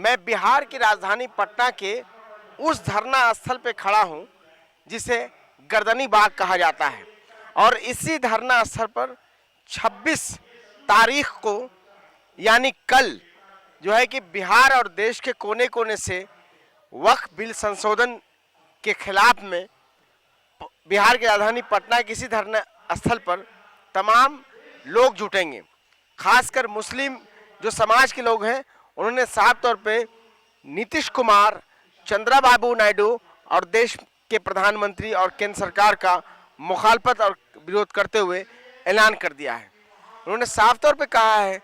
मैं बिहार की राजधानी पटना के उस धरना स्थल पे खड़ा हूं जिसे गर्दनी बाग कहा जाता है और इसी धरना स्थल पर 26 तारीख को यानी कल जो है कि बिहार और देश के कोने कोने से वक्फ बिल संशोधन के खिलाफ में बिहार की राजधानी पटना के इसी धरना स्थल पर तमाम लोग जुटेंगे। खासकर मुस्लिम जो समाज के लोग हैं उन्होंने साफ तौर पे नीतीश कुमार, चंद्रबाबू नायडू और देश के प्रधानमंत्री और केंद्र सरकार का मुखालफत और विरोध करते हुए ऐलान कर दिया है। उन्होंने साफ तौर पे कहा है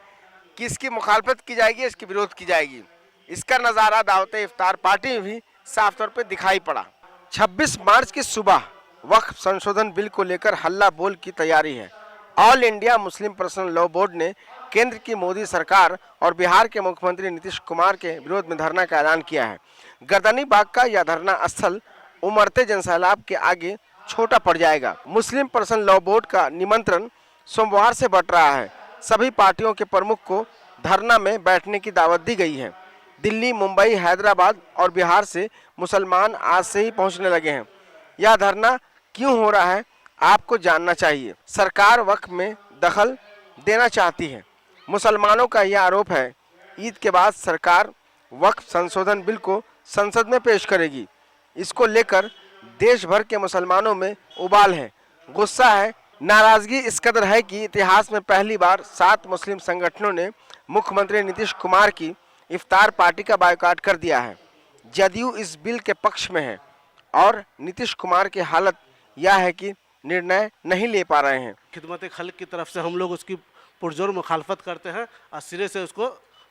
कि इसकी मुखालफत की जाएगी, इसकी विरोध की जाएगी। इसका नज़ारा दावते इफ्तार पार्टी में भी साफ तौर पे दिखाई पड़ा। 26 मार्च की सुबह वक्फ संशोधन बिल को लेकर हल्ला बोल की तैयारी है। All India Muslim personal law board ने केंद्र की मोदी सरकार और बिहार के मुख्यमंत्री नीतीश कुमार के विरोध में धरना का ऐलान किया है। गर्दनी बाग का यह धरना स्थल उमड़ते जनसैलाब के आगे छोटा पड़ जाएगा। मुस्लिम पर्सनल लॉ बोर्ड का निमंत्रण सोमवार से बंट रहा है। सभी पार्टियों के प्रमुख को धरना में बैठने की दावत दी गई है। दिल्ली, मुंबई, हैदराबाद और बिहार से मुसलमान आज से ही पहुंचने लगे हैं। यह धरना क्यों हो रहा है आपको जानना चाहिए। सरकार वक्फ में दखल देना चाहती है। मुसलमानों का यह आरोप है। ईद के बाद सरकार वक्फ संशोधन बिल को संसद में पेश करेगी। इसको लेकर देश भर के मुसलमानों में उबाल है, गुस्सा है, नाराजगी इस कदर है कि इतिहास में पहली बार 7 मुस्लिम संगठनों ने मुख्यमंत्री नीतीश कुमार की इफ्तार पार्टी का बायकॉट कर दिया है। जदयू इस बिल के पक्ष में है और नीतीश कुमार की हालत यह है कि निर्णय नहीं ले पा रहे हैं। खिदमत खल्क की तरफ से हम लोग उसकी पुरजोर मुखालफत करते हैं और सिरे से उसको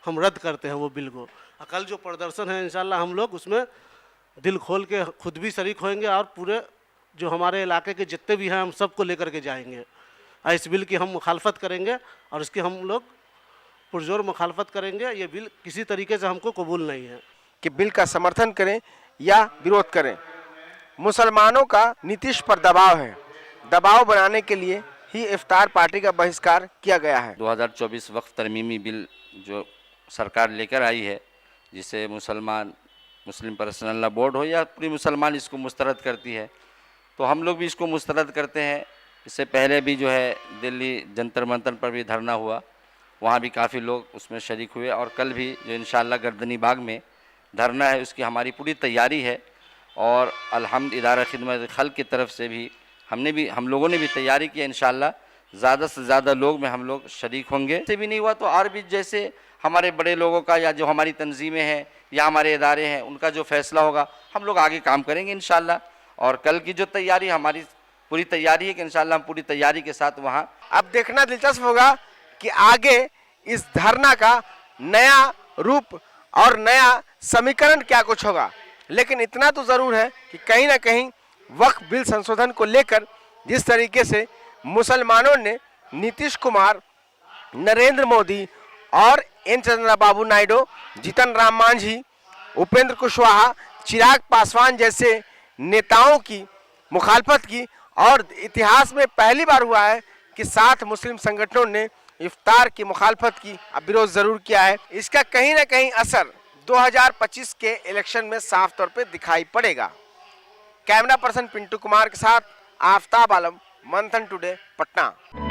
हम रद्द करते हैं वो बिल को। कल जो प्रदर्शन है इंशाल्लाह हम लोग उसमें दिल खोल के खुद भी शरीक होंगे और पूरे जो हमारे इलाके के जितने भी हैं हम सबको लेकर के जाएंगे और इस बिल की हम मुखालफत करेंगे और इसकी हम लोग पुरजोर मुखालफत करेंगे। ये बिल किसी तरीके से हमको कबूल नहीं है कि बिल का समर्थन करें या विरोध करें। मुसलमानों का नीतीश पर दबाव है। दबाव बनाने के लिए ही इफ्तार पार्टी का बहिष्कार किया गया है। 2024 वक्फ तरमीमी बिल जो सरकार लेकर आई है, जिसे मुस्लिम पर्सनल लॉ बोर्ड हो या पूरी मुसलमान इसको मुस्तरद करती है, तो हम लोग भी इसको मुस्तरद करते हैं। इससे पहले भी जो है दिल्ली जंतर मंतर पर भी धरना हुआ, वहाँ भी काफ़ी लोग उसमें शरीक हुए और कल भी जो इंशाअल्लाह गर्दनी बाग में धरना है उसकी हमारी पूरी तैयारी है और अल्हम्द इदारा खिदमत खल्क की तरफ से भी हम लोगों ने भी तैयारी की। इंशाअल्लाह ज़्यादा से ज़्यादा लोग में हम लोग शरीक होंगे। से भी नहीं हुआ तो और भी जैसे हमारे बड़े लोगों का या जो हमारी तंजीमें हैं या हमारे इदारे हैं उनका जो फैसला होगा हम लोग आगे काम करेंगे इंशाअल्लाह। और कल की जो तैयारी हमारी पूरी तैयारी है कि इंशाअल्लाह हम पूरी तैयारी के साथ वहाँ। अब देखना दिलचस्प होगा कि आगे इस धरना का नया रूप और नया समीकरण क्या कुछ होगा। लेकिन इतना तो ज़रूर है कि कहीं ना कहीं वक्फ बिल संशोधन को लेकर जिस तरीके से मुसलमानों ने नीतीश कुमार, नरेंद्र मोदी और एन चंद्रबाबू नायडू, जीतन राम मांझी, उपेंद्र कुशवाहा, चिराग पासवान जैसे नेताओं की मुखालफत की और इतिहास में पहली बार हुआ है कि 7 मुस्लिम संगठनों ने इफ्तार की मुखालफत की, अब विरोध जरूर किया है। इसका कहीं ना कहीं असर 2025 के इलेक्शन में साफ तौर पे दिखाई पड़ेगा। कैमरा पर्सन पिंटू कुमार के साथ आफताब आलम, मंथन टुडे, पटना।